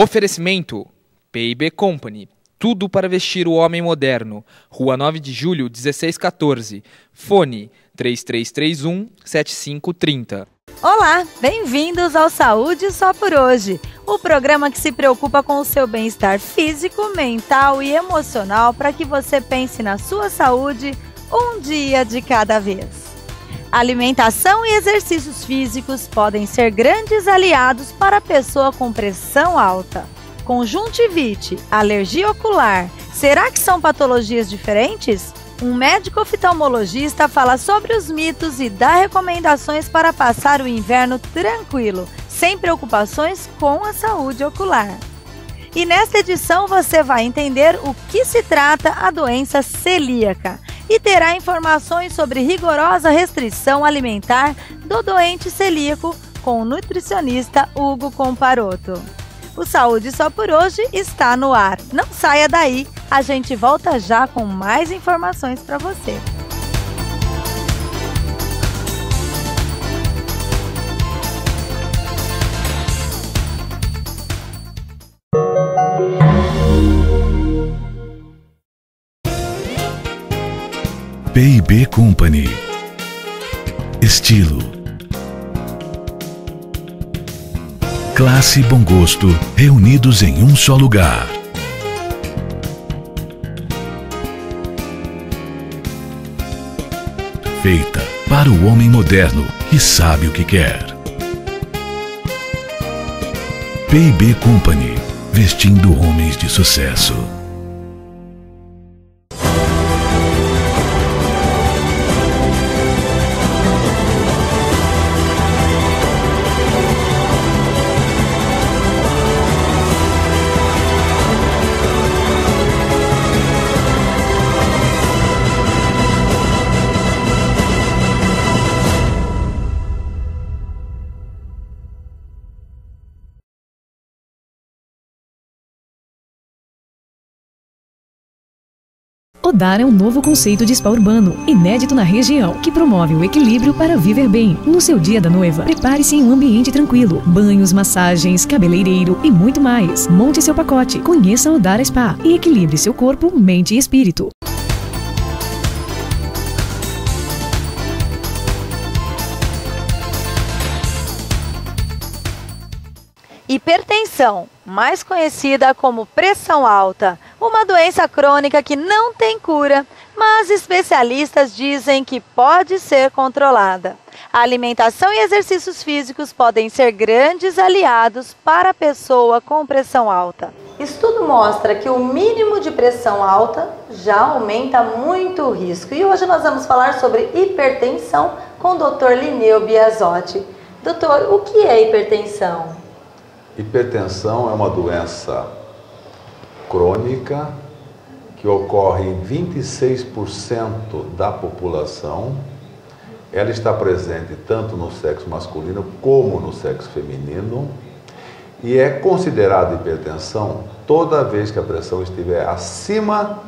Oferecimento P&B Company. Tudo para vestir o homem moderno. Rua 9 de Julho, 1614. Fone 3331-7530. Olá, bem-vindos ao Saúde Só por Hoje, o programa que se preocupa com o seu bem-estar físico, mental e emocional para que você pense na sua saúde um dia de cada vez. Alimentação e exercícios físicos podem ser grandes aliados para a pessoa com pressão alta. Conjuntivite, alergia ocular, será que são patologias diferentes? Um médico oftalmologista fala sobre os mitos e dá recomendações para passar o inverno tranquilo, sem preocupações com a saúde ocular. E nesta edição você vai entender o que se trata a doença celíaca e terá informações sobre rigorosa restrição alimentar do doente celíaco com o nutricionista Hugo Comparoto. O Saúde Só por Hoje está no ar. Não saia daí, a gente volta já com mais informações para você. P&B Company. Estilo, classe e bom gosto reunidos em um só lugar. Feita para o homem moderno que sabe o que quer. P&B Company, vestindo homens de sucesso. Odara é um novo conceito de spa urbano, inédito na região, que promove o equilíbrio para viver bem. No seu dia da noiva, prepare-se em um ambiente tranquilo. Banhos, massagens, cabeleireiro e muito mais. Monte seu pacote, conheça a Odara Spa e equilibre seu corpo, mente e espírito. Hipertensão, mais conhecida como pressão alta, uma doença crônica que não tem cura, mas especialistas dizem que pode ser controlada. A alimentação e exercícios físicos podem ser grandes aliados para a pessoa com pressão alta. Estudo mostra que o mínimo de pressão alta já aumenta muito o risco. E hoje nós vamos falar sobre hipertensão com o Dr. Linneu Biasotti. Doutor, o que é hipertensão? Hipertensão é uma doença crônica que ocorre em 26% da população. Ela está presente tanto no sexo masculino como no sexo feminino e é considerada hipertensão toda vez que a pressão estiver acima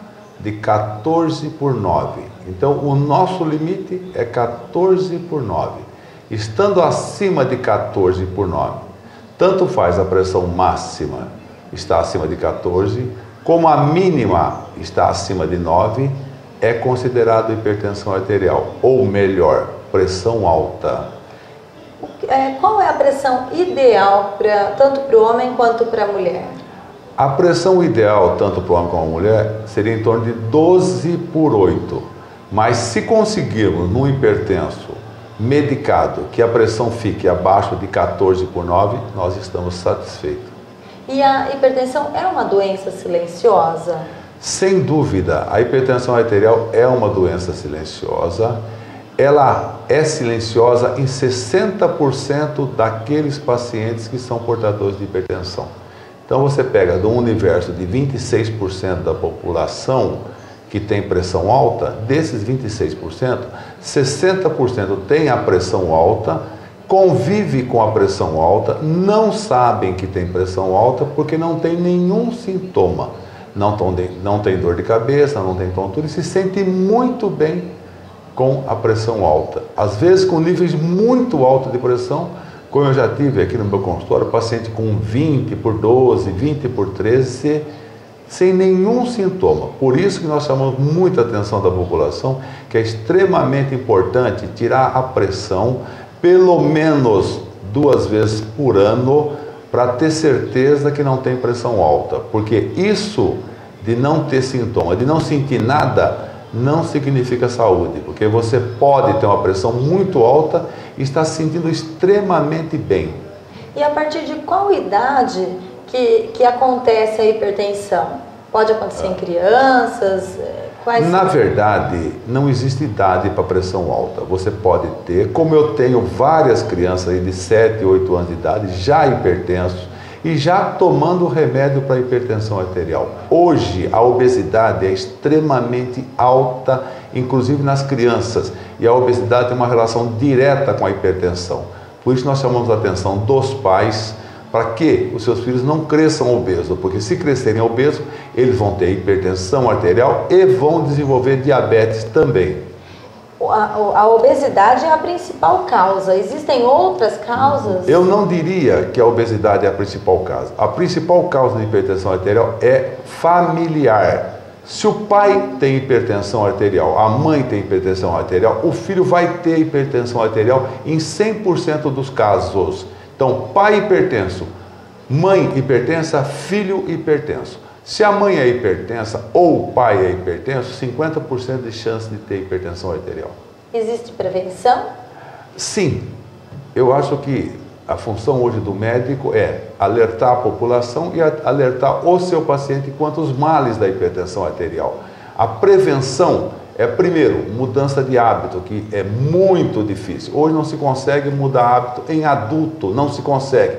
de 14/9. Então, o nosso limite é 14/9. Estando acima de 14/9, tanto faz a pressão máxima está acima de 14, como a mínima está acima de 9, é considerado hipertensão arterial, ou melhor, pressão alta. Qual é a pressão ideal tanto para o homem quanto para a mulher? A pressão ideal, tanto para o homem como para a mulher, seria em torno de 12/8. Mas se conseguirmos, num hipertenso medicado, que a pressão fique abaixo de 14/9, nós estamos satisfeitos. E a hipertensão é uma doença silenciosa? Sem dúvida, a hipertensão arterial é uma doença silenciosa. Ela é silenciosa em 60% daqueles pacientes que são portadores de hipertensão. Então você pega de um universo de 26% da população que tem pressão alta, desses 26%, 60% tem a pressão alta, convive com a pressão alta, não sabem que tem pressão alta porque não tem nenhum sintoma. Não tem dor de cabeça, não tem tontura e se sente muito bem com a pressão alta. Às vezes com níveis muito altos de pressão, Como eu já tive aqui no meu consultório, paciente com 20 por 12, 20 por 13, sem nenhum sintoma. Por isso que nós chamamos muita atenção da população, que é extremamente importante tirar a pressão pelo menos 2 vezes por ano, para ter certeza que não tem pressão alta. Porque isso de não ter sintoma, de não sentir nada, não significa saúde. Porque você pode ter uma pressão muito alta e estar se sentindo extremamente bem. E a partir de qual idade que acontece a hipertensão? Pode acontecer em crianças? Na verdade, não existe idade para pressão alta. Você pode ter, como eu tenho várias crianças aí de 7, 8 anos de idade, já hipertensos e já tomando remédio para hipertensão arterial. Hoje, a obesidade é extremamente alta, inclusive nas crianças, e a obesidade tem uma relação direta com a hipertensão. Por isso nós chamamos a atenção dos pais para que os seus filhos não cresçam obesos, porque se crescerem obesos, eles vão ter hipertensão arterial e vão desenvolver diabetes também. A obesidade é a principal causa. Existem outras causas? Eu não diria que a obesidade é a principal causa. A principal causa de hipertensão arterial é familiar. Se o pai tem hipertensão arterial, a mãe tem hipertensão arterial, o filho vai ter hipertensão arterial em 100% dos casos. Então, pai hipertenso, mãe hipertensa, filho hipertenso. Se a mãe é hipertensa ou o pai é hipertenso, 50% de chance de ter hipertensão arterial. Existe prevenção? Sim. Eu acho que a função hoje do médico é alertar a população e alertar o seu paciente quanto aos males da hipertensão arterial. A prevenção é, primeiro, mudança de hábito, que é muito difícil. Hoje não se consegue mudar hábito em adulto, não se consegue.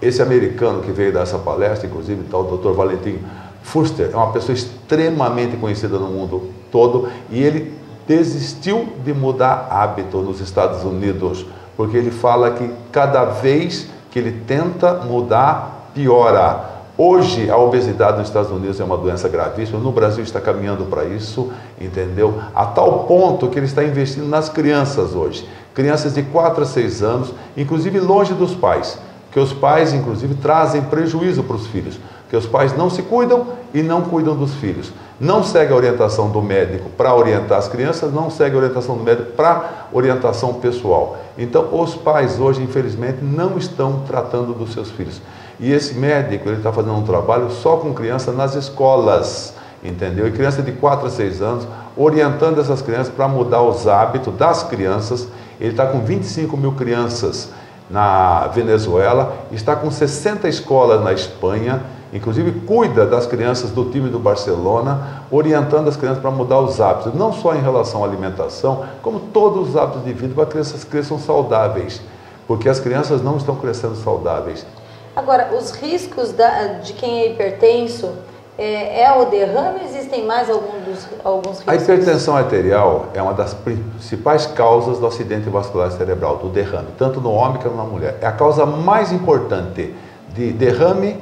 Esse americano que veio dar essa palestra, inclusive, o Dr. Valentin Fuster, é uma pessoa extremamente conhecida no mundo todo, e ele desistiu de mudar hábito nos Estados Unidos, porque ele fala que cada vez que ele tenta mudar, piora. Hoje, a obesidade nos Estados Unidos é uma doença gravíssima, no Brasil está caminhando para isso, entendeu? A tal ponto que ele está investindo nas crianças hoje. Crianças de 4 a 6 anos, inclusive longe dos pais, que os pais, inclusive, trazem prejuízo para os filhos, que os pais não se cuidam e não cuidam dos filhos. Não segue a orientação do médico para orientar as crianças, não segue a orientação do médico para orientação pessoal. Então, os pais hoje, infelizmente, não estão tratando dos seus filhos. E esse médico, ele está fazendo um trabalho só com crianças nas escolas, entendeu? E criança de 4 a 6 anos, orientando essas crianças para mudar os hábitos das crianças. Ele está com 25 mil crianças na Venezuela, está com 60 escolas na Espanha, inclusive cuida das crianças do time do Barcelona, orientando as crianças para mudar os hábitos, não só em relação à alimentação, como todos os hábitos de vida, para que as crianças cresçam saudáveis, porque as crianças não estão crescendo saudáveis. Agora, os riscos de quem é hipertenso, é o derrame ou existem mais alguns riscos? A hipertensão arterial é uma das principais causas do acidente vascular cerebral, do derrame, tanto no homem como na mulher. É a causa mais importante de derrame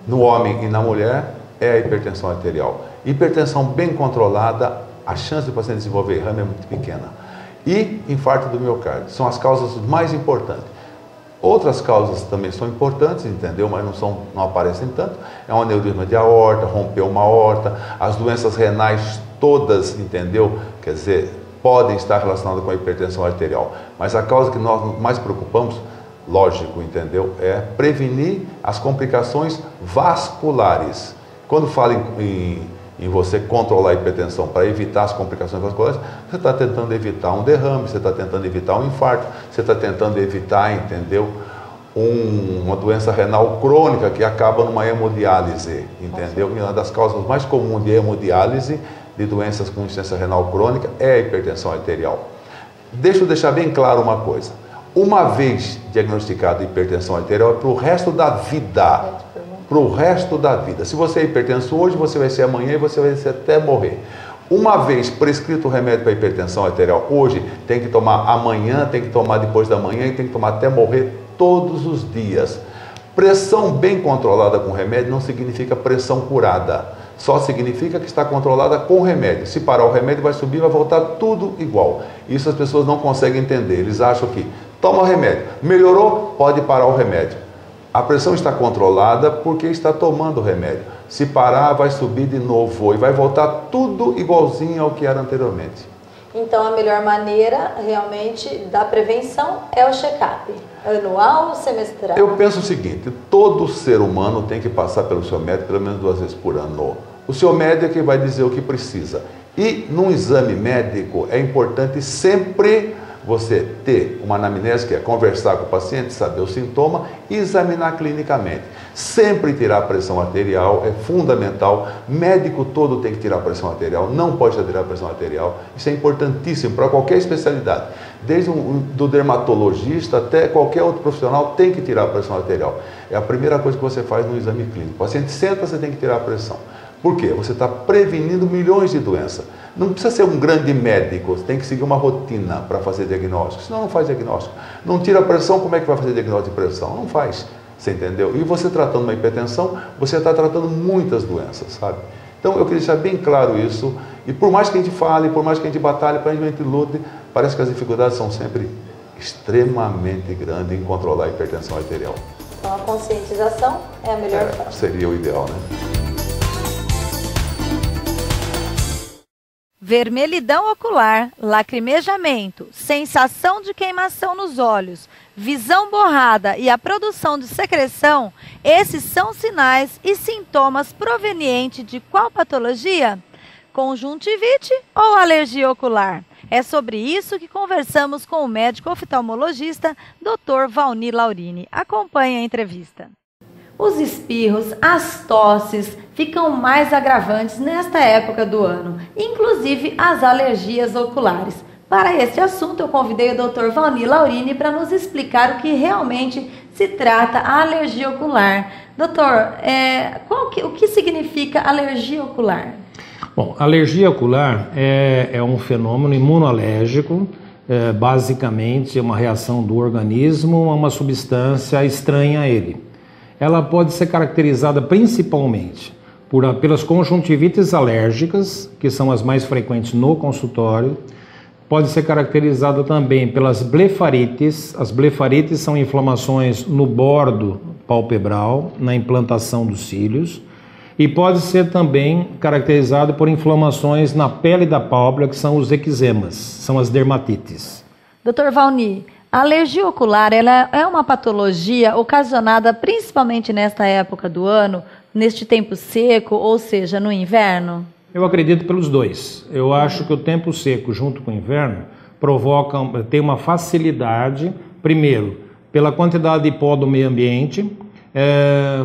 no homem e na mulher, é a hipertensão arterial. Hipertensão bem controlada, a chance do paciente desenvolver derrame é muito pequena. E infarto do miocárdio, são as causas mais importantes. Outras causas também são importantes, entendeu? Mas não aparecem tanto. É um aneurisma de aorta, romper uma aorta, as doenças renais todas, entendeu? Quer dizer, podem estar relacionadas com a hipertensão arterial. Mas a causa que nós mais preocupamos, lógico, entendeu? É prevenir as complicações vasculares. Quando fala em você controlar a hipertensão para evitar as complicações vasculares, você está tentando evitar um derrame, você está tentando evitar um infarto, você está tentando evitar, entendeu? Uma doença renal crônica que acaba numa hemodiálise, entendeu? E uma das causas mais comuns de hemodiálise, de doenças com insuficiência renal crônica, é a hipertensão arterial. Deixa eu deixar bem claro uma coisa. Uma vez diagnosticada a hipertensão arterial, é para o resto da vida. Para o resto da vida. Se você é hipertenso hoje, você vai ser amanhã e você vai ser até morrer. Uma vez prescrito o remédio para hipertensão arterial hoje, tem que tomar amanhã, tem que tomar depois da manhã e tem que tomar até morrer todos os dias. Pressão bem controlada com remédio não significa pressão curada. Só significa que está controlada com remédio. Se parar o remédio, vai subir, vai voltar tudo igual. Isso as pessoas não conseguem entender. Eles acham que toma o remédio. Melhorou? Pode parar o remédio. A pressão está controlada porque está tomando o remédio. Se parar, vai subir de novo e vai voltar tudo igualzinho ao que era anteriormente. Então, a melhor maneira, realmente, da prevenção é o check-up. Anual ou semestral? Eu penso o seguinte, todo ser humano tem que passar pelo seu médico pelo menos 2 vezes por ano. O seu médico é que vai dizer o que precisa. E num exame médico é importante sempre você ter uma anamnese, que é conversar com o paciente, saber o sintoma e examinar clinicamente. Sempre tirar a pressão arterial é fundamental. Médico todo tem que tirar a pressão arterial, não pode tirar a pressão arterial. Isso é importantíssimo para qualquer especialidade. Desde do dermatologista até qualquer outro profissional tem que tirar a pressão arterial. É a primeira coisa que você faz no exame clínico. O paciente senta, você tem que tirar a pressão. Por quê? Você está prevenindo milhões de doenças. Não precisa ser um grande médico, você tem que seguir uma rotina para fazer diagnóstico, senão não faz diagnóstico. Não tira a pressão, como é que vai fazer diagnóstico de pressão? Não faz, você entendeu? E você tratando uma hipertensão, você está tratando muitas doenças, sabe? Então eu queria deixar bem claro isso, e por mais que a gente fale, por mais que a gente batalhe, por mais que a gente lute, parece que as dificuldades são sempre extremamente grandes em controlar a hipertensão arterial. Então a conscientização é a melhor forma. Seria o ideal, né? Vermelhidão ocular, lacrimejamento, sensação de queimação nos olhos, visão borrada e a produção de secreção, esses são sinais e sintomas provenientes de qual patologia? Conjuntivite ou alergia ocular? É sobre isso que conversamos com o médico oftalmologista Dr. Valni Laurini. Acompanhe a entrevista. Os espirros, as tosses ficam mais agravantes nesta época do ano, inclusive as alergias oculares. Para este assunto, eu convidei o Dr. Valni Laurini para nos explicar o que realmente se trata a alergia ocular. Doutor, o que significa alergia ocular? Bom, alergia ocular é um fenômeno imunológico, basicamente é uma reação do organismo a uma substância estranha a ele. Ela pode ser caracterizada principalmente pelas conjuntivites alérgicas, que são as mais frequentes no consultório. Pode ser caracterizada também pelas blefarites. As blefarites são inflamações no bordo palpebral, na implantação dos cílios. E pode ser também caracterizado por inflamações na pele da pálpebra, que são os eczemas, são as dermatites. Dr. Valni, a alergia ocular ela é uma patologia ocasionada principalmente nesta época do ano, neste tempo seco, ou seja, no inverno? Eu acredito pelos dois. Eu acho que o tempo seco junto com o inverno tem uma facilidade, primeiro, pela quantidade de pó do meio ambiente.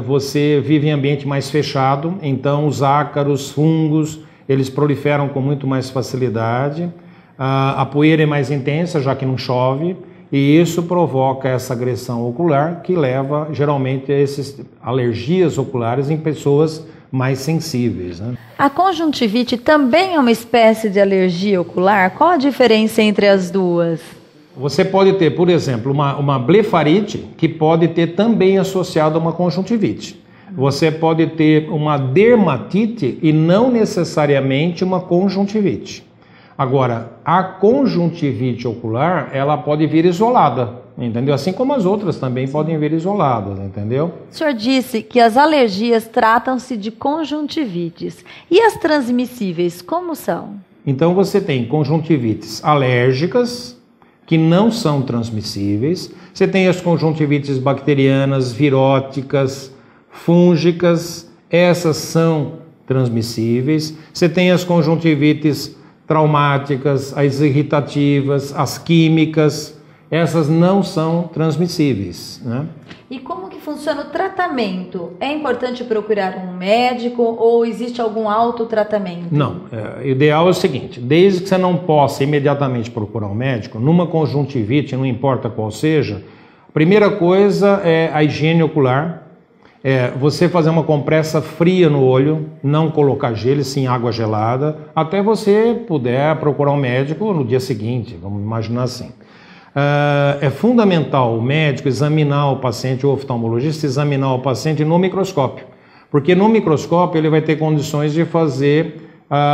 Você vive em ambiente mais fechado, então os ácaros, fungos, eles proliferam com muito mais facilidade. A poeira é mais intensa, já que não chove. E isso provoca essa agressão ocular que leva geralmente a essas alergias oculares em pessoas mais sensíveis, né? A conjuntivite também é uma espécie de alergia ocular? Qual a diferença entre as duas? Você pode ter, por exemplo, uma blefarite que pode ter também associado a uma conjuntivite. Você pode ter uma dermatite e não necessariamente uma conjuntivite. Agora, a conjuntivite ocular, ela pode vir isolada, entendeu? Assim como as outras também podem vir isoladas, entendeu? O senhor disse que as alergias tratam-se de conjuntivites. E as transmissíveis, como são? Então, você tem conjuntivites alérgicas, que não são transmissíveis. Você tem as conjuntivites bacterianas, viróticas, fúngicas, essas são transmissíveis. Você tem as conjuntivites traumáticas, as irritativas, as químicas, essas não são transmissíveis, né? E como que funciona o tratamento? É importante procurar um médico ou existe algum autotratamento? Não, o ideal é o seguinte, desde que você não possa imediatamente procurar um médico, numa conjuntivite, não importa qual seja, a primeira coisa é a higiene ocular, você fazer uma compressa fria no olho, não colocar gelo, sim água gelada, até você puder procurar um médico no dia seguinte, vamos imaginar assim. É fundamental o médico examinar o paciente, o oftalmologista examinar o paciente no microscópio, porque no microscópio ele vai ter condições de fazer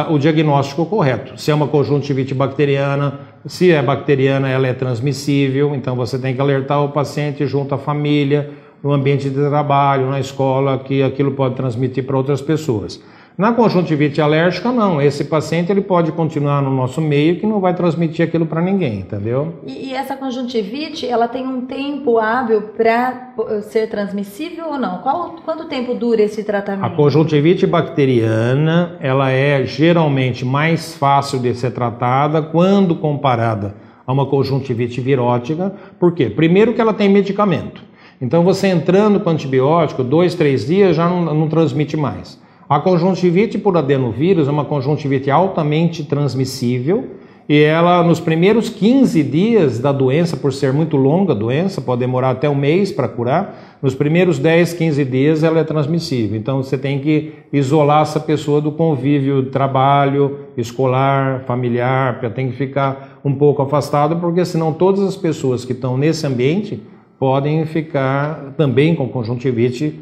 o diagnóstico correto. Se é uma conjuntivite bacteriana, Se é bacteriana, ela é transmissível, então você tem que alertar o paciente junto à família, no ambiente de trabalho, na escola, que aquilo pode transmitir para outras pessoas. Na conjuntivite alérgica, não. Esse paciente ele pode continuar no nosso meio que não vai transmitir aquilo para ninguém, entendeu? E essa conjuntivite, ela tem um tempo hábil para ser transmissível ou não? Quanto tempo dura esse tratamento? A conjuntivite bacteriana, ela é geralmente mais fácil de ser tratada quando comparada a uma conjuntivite virótica. Por quê? Primeiro que ela tem medicamento. Então você entrando com antibiótico, 2, 3 dias já não transmite mais. A conjuntivite por adenovírus é uma conjuntivite altamente transmissível e ela, nos primeiros 15 dias da doença, por ser muito longa a doença, pode demorar até um mês para curar, nos primeiros 10, 15 dias ela é transmissível. Então você tem que isolar essa pessoa do convívio, trabalho, escolar, familiar, tem que ficar um pouco afastado, porque senão todas as pessoas que estão nesse ambiente podem ficar também com conjuntivite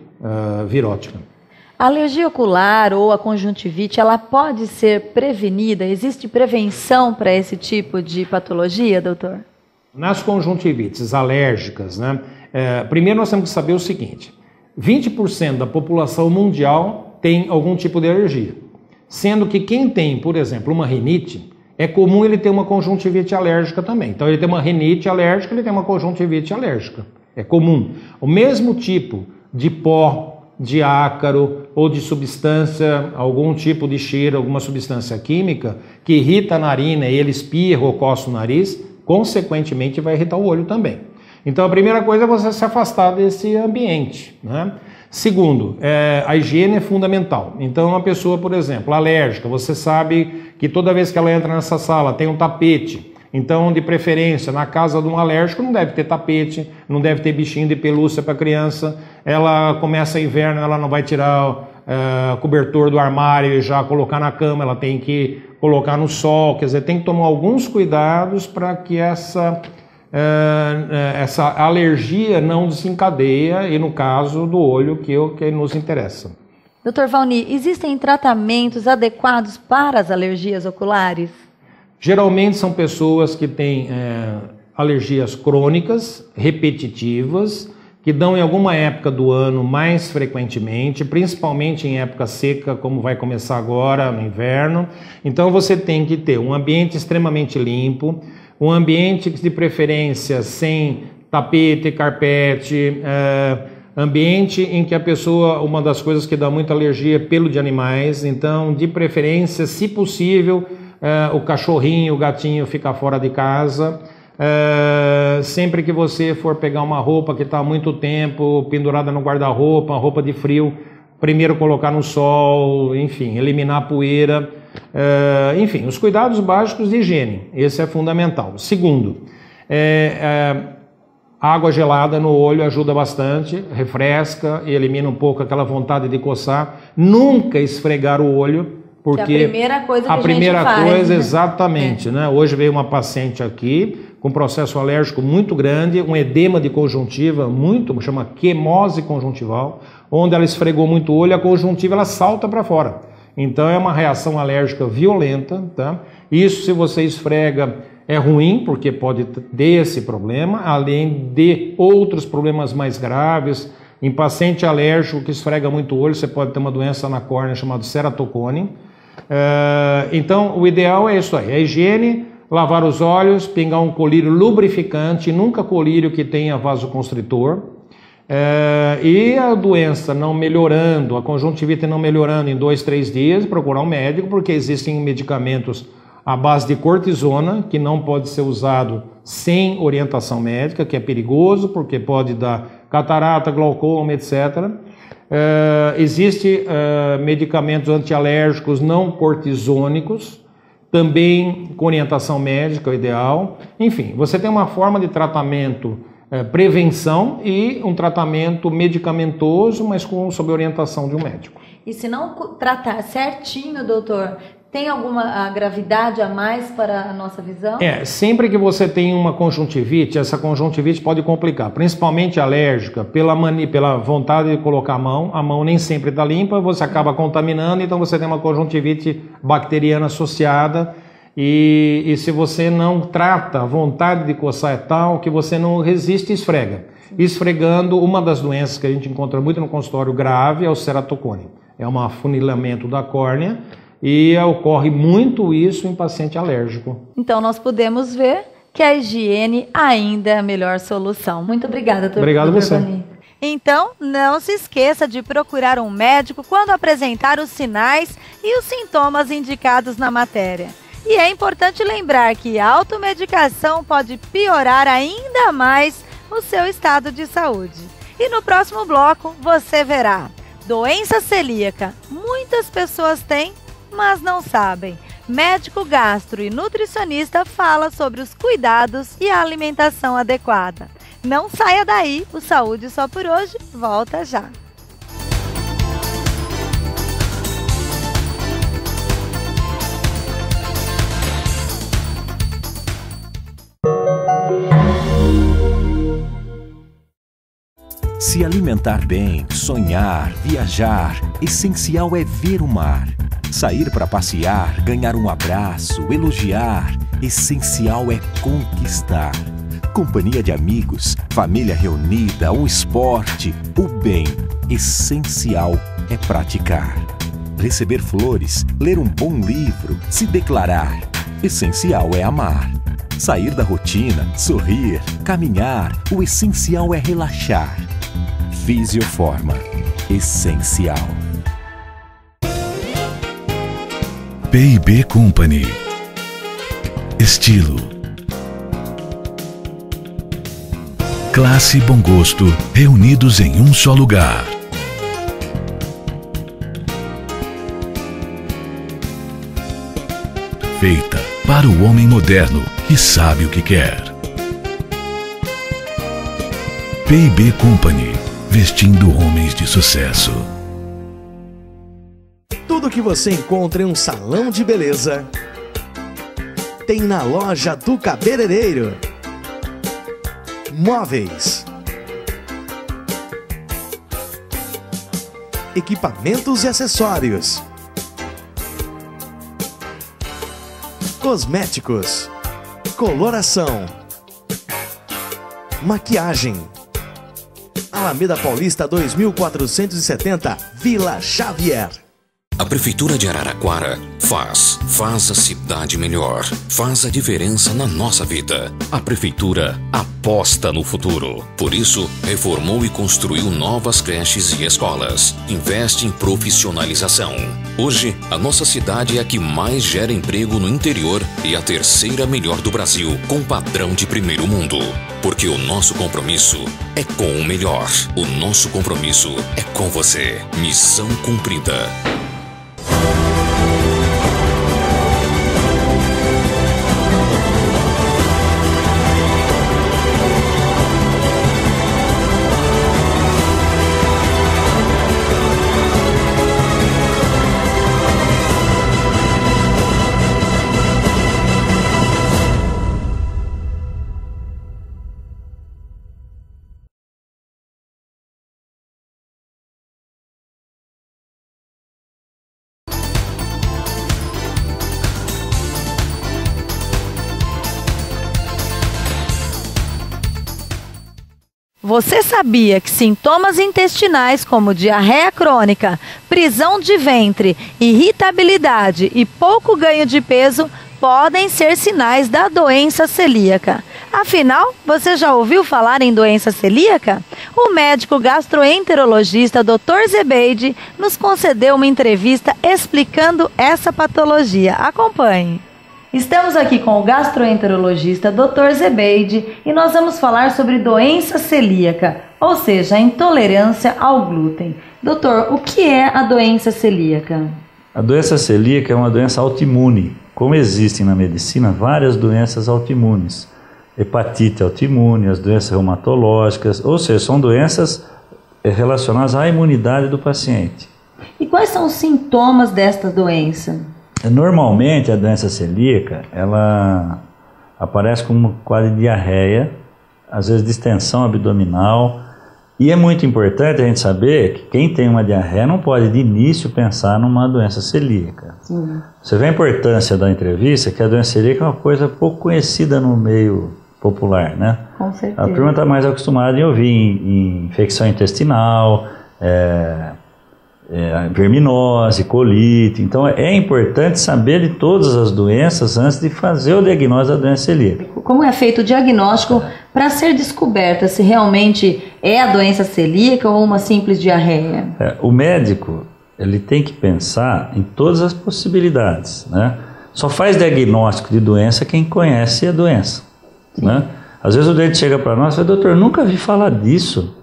virótica. A alergia ocular ou a conjuntivite, ela pode ser prevenida? Existe prevenção para esse tipo de patologia, doutor? Nas conjuntivites alérgicas, né, primeiro nós temos que saber o seguinte, 20% da população mundial tem algum tipo de alergia, sendo que quem tem, por exemplo, uma rinite, é comum ele ter uma conjuntivite alérgica também. Então ele tem uma rinite alérgica, ele tem uma conjuntivite alérgica, é comum. O mesmo tipo de pó, de ácaro ou de substância, algum tipo de cheiro, alguma substância química que irrita a narina e ele espirra ou coça o nariz, consequentemente vai irritar o olho também. Então a primeira coisa é você se afastar desse ambiente, né? Segundo, a higiene é fundamental. Então uma pessoa, por exemplo, alérgica, você sabe que toda vez que ela entra nessa sala tem um tapete. Então, de preferência, na casa de um alérgico não deve ter tapete, não deve ter bichinho de pelúcia para criança. Ela começa inverno, ela não vai tirar o cobertor do armário e já colocar na cama, ela tem que colocar no sol. Quer dizer, tem que tomar alguns cuidados para que essa alergia não desencadeia, e no caso do olho, que nos interessa. Dr. Valni, existem tratamentos adequados para as alergias oculares? Geralmente são pessoas que têm alergias crônicas, repetitivas, que dão em alguma época do ano mais frequentemente, principalmente em época seca, como vai começar agora no inverno. Então você tem que ter um ambiente extremamente limpo, um ambiente de preferência sem tapete, carpete, ambiente em que a pessoa, uma das coisas que dá muita alergia é pelo de animais, então de preferência, se possível, o cachorrinho, o gatinho fica fora de casa. Sempre que você for pegar uma roupa que está há muito tempo pendurada no guarda-roupa, uma roupa de frio, primeiro colocar no sol, enfim, eliminar a poeira, enfim, os cuidados básicos de higiene, esse é fundamental. Segundo, água gelada no olho ajuda bastante, refresca e elimina um pouco aquela vontade de coçar. Nunca esfregar o olho, porque que é a primeira coisa que a gente faz, né? Exatamente, né? Hoje veio uma paciente aqui com processo alérgico muito grande, um edema de conjuntiva chama quemose conjuntival, onde ela esfregou muito o olho, a conjuntiva ela salta para fora. Então é uma reação alérgica violenta, tá? Isso, se você esfrega, é ruim, porque pode ter esse problema, além de outros problemas mais graves. Em paciente alérgico que esfrega muito o olho, você pode ter uma doença na córnea chamada ceratocone. Então, o ideal é isso aí, a higiene, lavar os olhos, pingar um colírio lubrificante, nunca colírio que tenha vasoconstritor. E a doença não melhorando, a conjuntivite não melhorando em 2, 3 dias, procurar um médico, porque existem medicamentos à base de cortisona, que não pode ser usado sem orientação médica, que é perigoso, porque pode dar catarata, glaucoma, etc. Existem medicamentos antialérgicos não cortisônicos, também com orientação médica, é o ideal. Enfim, você tem uma forma de tratamento, prevenção, e um tratamento medicamentoso, mas sob orientação de um médico. E se não tratar certinho, doutor, tem alguma gravidade a mais para a nossa visão? Sempre que você tem uma conjuntivite, essa conjuntivite pode complicar, principalmente alérgica, pela vontade de colocar a mão nem sempre está limpa, você acaba contaminando, então você tem uma conjuntivite bacteriana associada. E se você não trata, a vontade de coçar é tal que você não resiste e esfrega. Esfregando, uma das doenças que a gente encontra muito no consultório grave é o ceratocone. É um afunilamento da córnea e ocorre muito isso em paciente alérgico. Então nós podemos ver que a higiene ainda é a melhor solução. Muito obrigada, doutor. Obrigado a você. Vani. Então, não se esqueça de procurar um médico quando apresentar os sinais e os sintomas indicados na matéria. E é importante lembrar que a automedicação pode piorar ainda mais o seu estado de saúde. E no próximo bloco você verá: doença celíaca. Muitas pessoas têm, mas não sabem. Médico gastro e nutricionista fala sobre os cuidados e a alimentação adequada. Não saia daí, o Saúde Só por Hoje volta já. Se alimentar bem, sonhar, viajar, essencial é ver o mar. Sair para passear, ganhar um abraço, elogiar, essencial é conquistar. Companhia de amigos, família reunida, o esporte, o bem, essencial é praticar. Receber flores, ler um bom livro, se declarar, essencial é amar. Sair da rotina, sorrir, caminhar, o essencial é relaxar. Fisioforma, essencial. P&B Company. Estilo, classe e bom gosto reunidos em um só lugar. Feita para o homem moderno que sabe o que quer. P&B Company, vestindo homens de sucesso. Tudo que você encontra em um salão de beleza tem na loja do cabeleireiro. Móveis, equipamentos e acessórios, cosméticos, coloração, maquiagem. Alameda Paulista 2470, Vila Xavier. A Prefeitura de Araraquara faz a cidade melhor, faz a diferença na nossa vida. A Prefeitura aposta no futuro. Por isso, reformou e construiu novas creches e escolas. Investe em profissionalização. Hoje, a nossa cidade é a que mais gera emprego no interior e a terceira melhor do Brasil, com padrão de primeiro mundo. Porque o nosso compromisso é com o melhor. O nosso compromisso é com você. Missão cumprida. Você sabia que sintomas intestinais como diarreia crônica, prisão de ventre, irritabilidade e pouco ganho de peso podem ser sinais da doença celíaca? Afinal, você já ouviu falar em doença celíaca? O médico gastroenterologista Dr. Zebeide nos concedeu uma entrevista explicando essa patologia. Acompanhe. Estamos aqui com o gastroenterologista Dr. Zebeide e nós vamos falar sobre doença celíaca, ou seja, a intolerância ao glúten. Doutor, o que é a doença celíaca? A doença celíaca é uma doença autoimune. Como existem na medicina várias doenças autoimunes, hepatite autoimune, as doenças reumatológicas, ou seja, são doenças relacionadas à imunidade do paciente. E quais são os sintomas desta doença? Normalmente a doença celíaca, ela aparece como um quadro de diarreia, às vezes distensão abdominal, e é muito importante a gente saber que quem tem uma diarreia não pode de início pensar numa doença celíaca. Sim. Você vê a importância da entrevista, que a doença celíaca é uma coisa pouco conhecida no meio popular, né? Com certeza. A turma está mais acostumada em ouvir em infecção intestinal, verminose, colite. Então é importante saber de todas as doenças antes de fazer o diagnóstico da doença celíaca. Como é feito o diagnóstico para ser descoberta se realmente é a doença celíaca ou uma simples diarreia? O médico, ele tem que pensar em todas as possibilidades, né? Só faz diagnóstico de doença quem conhece a doença, né? Às vezes o doente chega para nós e fala, doutor, nunca vi falar disso.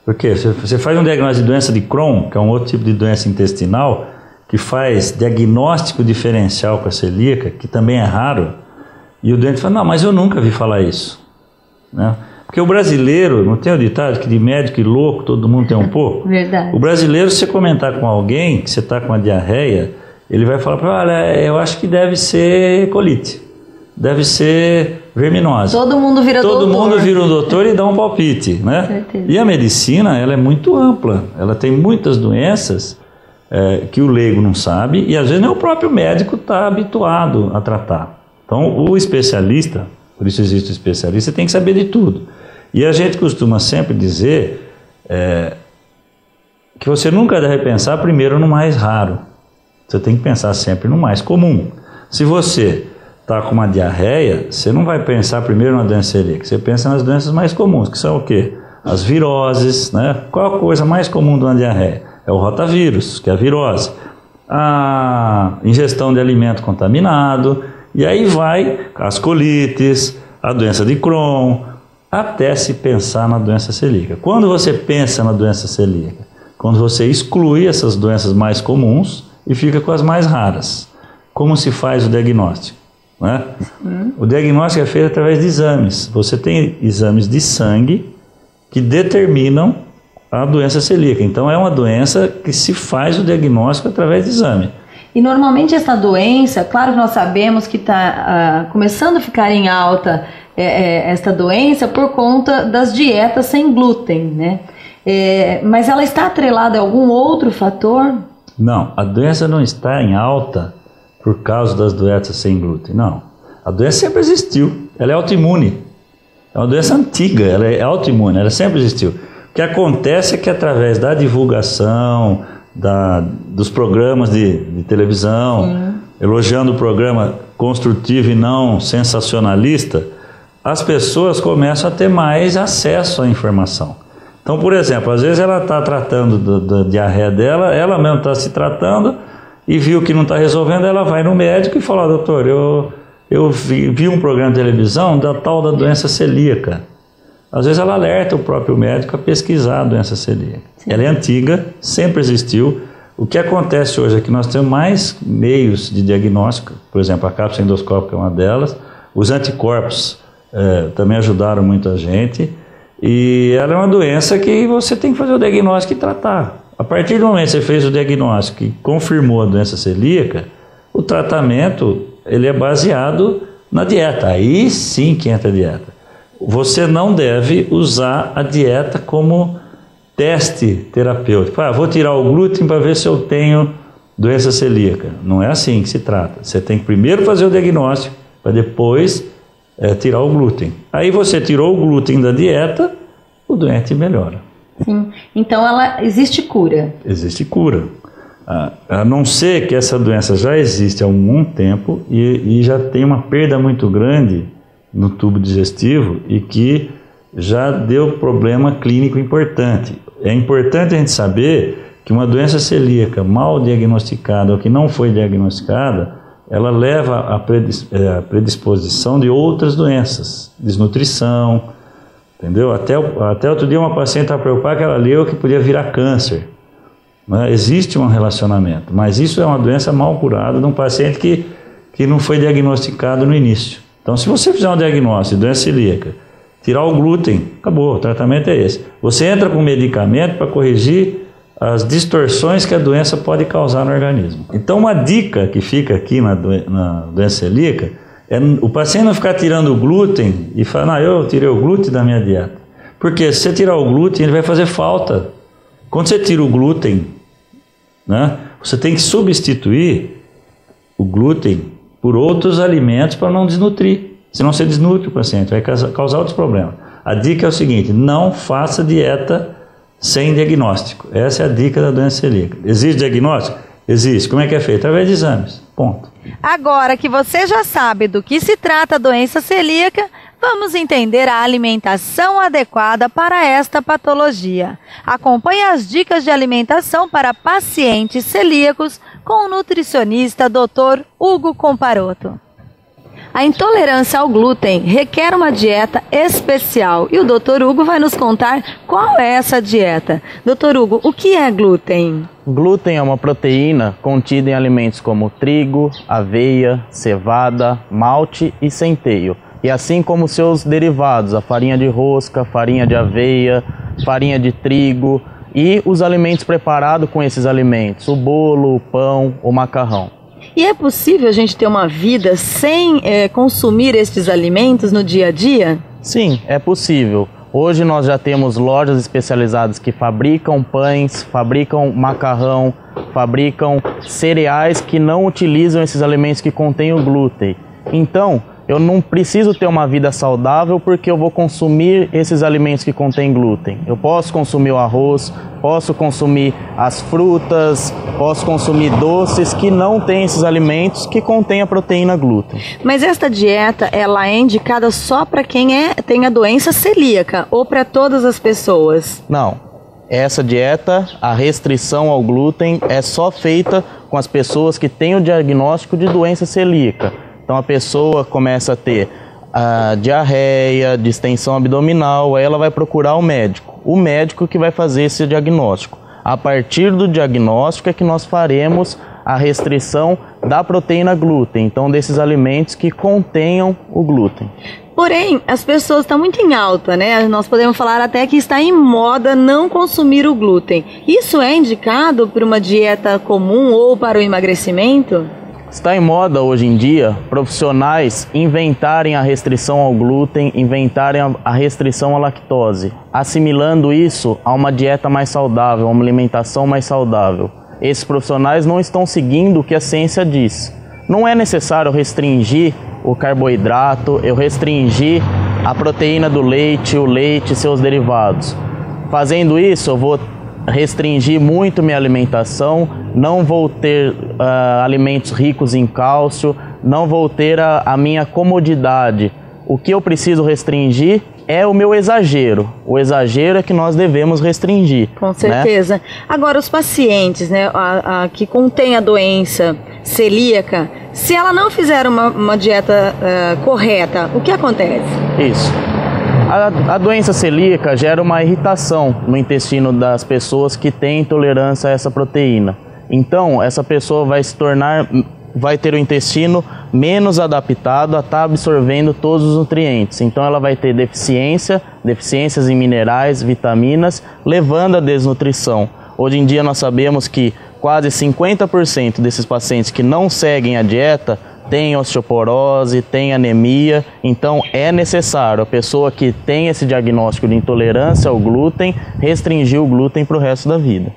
Porque você faz um diagnóstico de doença de Crohn, que é um outro tipo de doença intestinal, que faz diagnóstico diferencial com a celíaca, que também é raro, e o doente fala, não, mas eu nunca vi falar isso, né? Porque o brasileiro, não tem o ditado que de médico e louco todo mundo tem um pouco? Verdade. O brasileiro, se você comentar com alguém que você está com uma diarreia, ele vai falar, olha, eu acho que deve ser colite, deve ser verminose. Todo mundo vira doutor. Todo mundo vira um doutor e dá um palpite, né? Com certeza. E a medicina, ela é muito ampla, ela tem muitas doenças que o leigo não sabe e às vezes nem o próprio médico está habituado a tratar. Então, o especialista, por isso existe o especialista, tem que saber de tudo. E a gente costuma sempre dizer que você nunca deve pensar primeiro no mais raro. Você tem que pensar sempre no mais comum. Se você está com uma diarreia, você não vai pensar primeiro na doença celíaca, você pensa nas doenças mais comuns, que são o quê? As viroses, né? Qual a coisa mais comum de uma diarreia? É o rotavírus, que é a virose. A ingestão de alimento contaminado, e aí vai as colites, a doença de Crohn, até se pensar na doença celíaca. Quando você pensa na doença celíaca? Quando você exclui essas doenças mais comuns e fica com as mais raras. Como se faz o diagnóstico, né? O diagnóstico é feito através de exames. Você tem exames de sangue que determinam a doença celíaca. Então é uma doença que se faz o diagnóstico através de exame. E normalmente essa doença, claro que nós sabemos que está começando a ficar em alta esta doença por conta das dietas sem glúten, né? Mas ela está atrelada a algum outro fator? Não, a doença não está em alta por causa das dietas sem glúten, não. A doença sempre existiu, ela é autoimune. É uma doença antiga, ela é autoimune, ela sempre existiu. O que acontece é que através da divulgação, dos programas de televisão, elogiando o programa construtivo e não sensacionalista, as pessoas começam a ter mais acesso à informação. Então, por exemplo, às vezes ela está tratando da diarreia dela, ela mesma está se tratando e viu que não está resolvendo, ela vai no médico e fala, doutor, eu vi um programa de televisão da tal da doença celíaca. Às vezes ela alerta o próprio médico a pesquisar a doença celíaca. Sim. Ela é antiga, sempre existiu. O que acontece hoje é que nós temos mais meios de diagnóstico, por exemplo, a cápsula endoscópica é uma delas, os anticorpos também ajudaram muita gente, e ela é uma doença que você tem que fazer o diagnóstico e tratar. A partir do momento que você fez o diagnóstico e confirmou a doença celíaca, o tratamento ele é baseado na dieta, aí sim que entra a dieta. Você não deve usar a dieta como teste terapêutico. Vou tirar o glúten para ver se eu tenho doença celíaca. Não é assim que se trata. Você tem que primeiro fazer o diagnóstico para depois tirar o glúten. Aí você tirou o glúten da dieta, o doente melhora. Sim. Então existe cura? Existe cura. A não ser que essa doença já existe há algum tempo e já tem uma perda muito grande no tubo digestivo e que já deu problema clínico importante. É importante a gente saber que uma doença celíaca mal diagnosticada ou que não foi diagnosticada, ela leva à predisposição de outras doenças, desnutrição, entendeu? Até outro dia uma paciente estava preocupada que ela leu que podia virar câncer. Né? Existe um relacionamento, mas isso é uma doença mal curada de um paciente que não foi diagnosticado no início. Então, se você fizer um diagnóstico de doença celíaca, tirar o glúten, acabou, o tratamento é esse. Você entra com medicamento para corrigir as distorções que a doença pode causar no organismo. Então, uma dica que fica aqui na doença celíaca é o paciente não ficar tirando o glúten e falar, eu tirei o glúten da minha dieta. Porque se você tirar o glúten, ele vai fazer falta. Quando você tira o glúten, né, você tem que substituir o glúten por outros alimentos para não desnutrir. Senão você desnutre o paciente, vai causar outros problemas. A dica é o seguinte: não faça dieta sem diagnóstico. Essa é a dica da doença celíaca. Existe diagnóstico? Existe. Como é que é feito? Através de exames. Ponto. Agora que você já sabe do que se trata a doença celíaca, vamos entender a alimentação adequada para esta patologia. Acompanhe as dicas de alimentação para pacientes celíacos com o nutricionista Dr. Hugo Comparoto. A intolerância ao glúten requer uma dieta especial e o Dr. Hugo vai nos contar qual é essa dieta. Dr. Hugo, o que é glúten? Glúten é uma proteína contida em alimentos como trigo, aveia, cevada, malte e centeio. E assim como seus derivados, a farinha de rosca, farinha de aveia, farinha de trigo e os alimentos preparados com esses alimentos, o bolo, o pão, o macarrão. E é possível a gente ter uma vida sem consumir estes alimentos no dia a dia? Sim, é possível. Hoje nós já temos lojas especializadas que fabricam pães, fabricam macarrão, fabricam cereais que não utilizam esses alimentos que contêm o glúten. Então, eu não preciso ter uma vida saudável porque eu vou consumir esses alimentos que contêm glúten. Eu posso consumir o arroz, posso consumir as frutas, posso consumir doces que não têm esses alimentos que contêm a proteína glúten. Mas esta dieta, ela é indicada só para quem tem a doença celíaca ou para todas as pessoas? Não. Essa dieta, a restrição ao glúten, é só feita com as pessoas que têm o diagnóstico de doença celíaca. Então a pessoa começa a ter diarreia, distensão abdominal, aí ela vai procurar o médico que vai fazer esse diagnóstico. A partir do diagnóstico é que nós faremos a restrição da proteína glúten, então desses alimentos que contenham o glúten. Porém, as pessoas estão muito em alta, né? Nós podemos falar até que está em moda não consumir o glúten. Isso é indicado para uma dieta comum ou para o emagrecimento? Está em moda hoje em dia profissionais inventarem a restrição ao glúten, inventarem a restrição à lactose, assimilando isso a uma dieta mais saudável, a uma alimentação mais saudável. Esses profissionais não estão seguindo o que a ciência diz. Não é necessário restringir o carboidrato, eu restringir a proteína do leite, o leite e seus derivados. Fazendo isso, eu vou restringir muito minha alimentação, não vou ter alimentos ricos em cálcio, não vou ter a minha comodidade. O que eu preciso restringir é o meu exagero. O exagero é que nós devemos restringir. Com certeza. Né? Agora, os pacientes, né, que contêm a doença celíaca, se ela não fizer uma dieta correta, o que acontece? Isso. A doença celíaca gera uma irritação no intestino das pessoas que têm intolerância a essa proteína. Então, essa pessoa vai ter o intestino menos adaptado a estar absorvendo todos os nutrientes. Então, ela vai ter deficiências em minerais, vitaminas, levando à desnutrição. Hoje em dia, nós sabemos que quase 50% desses pacientes que não seguem a dieta tem osteoporose, tem anemia, então é necessário a pessoa que tem esse diagnóstico de intolerância ao glúten restringir o glúten para o resto da vida.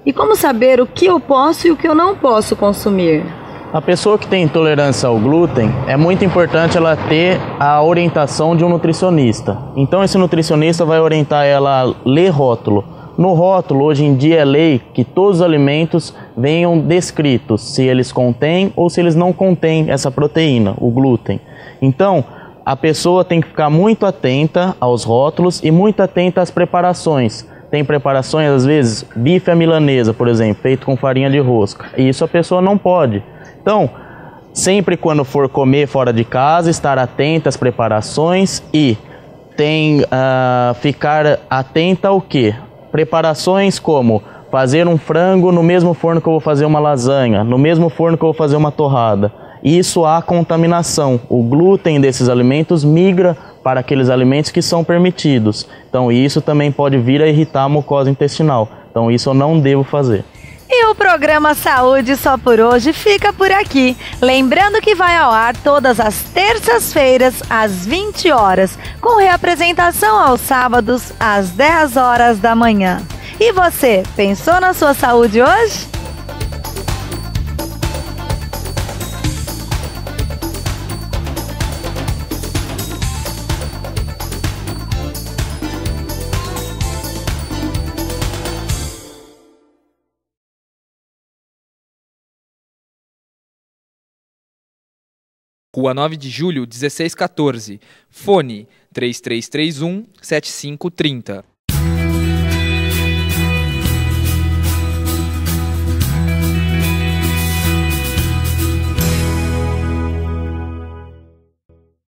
E como saber o que eu posso e o que eu não posso consumir? A pessoa que tem intolerância ao glúten, é muito importante ela ter a orientação de um nutricionista. Então esse nutricionista vai orientar ela a ler rótulo. No rótulo, hoje em dia é lei que todos os alimentos venham descritos, se eles contêm ou se eles não contêm essa proteína, o glúten. Então, a pessoa tem que ficar muito atenta aos rótulos e muito atenta às preparações. Tem preparações, às vezes, bife à milanesa, por exemplo, feito com farinha de rosca. E isso a pessoa não pode. Então, sempre quando for comer fora de casa, estar atenta às preparações e ficar atenta ao quê? Preparações como fazer um frango no mesmo forno que eu vou fazer uma lasanha, no mesmo forno que eu vou fazer uma torrada. Isso há contaminação. O glúten desses alimentos migra para aqueles alimentos que são permitidos. Então isso também pode vir a irritar a mucosa intestinal. Então isso eu não devo fazer. E o programa Saúde Só por Hoje fica por aqui. Lembrando que vai ao ar todas as terças-feiras, às 20 horas, com reapresentação aos sábados, às 10 horas da manhã. E você, pensou na sua saúde hoje? Rua 9 de Julho, 1614. Fone 3331 7530.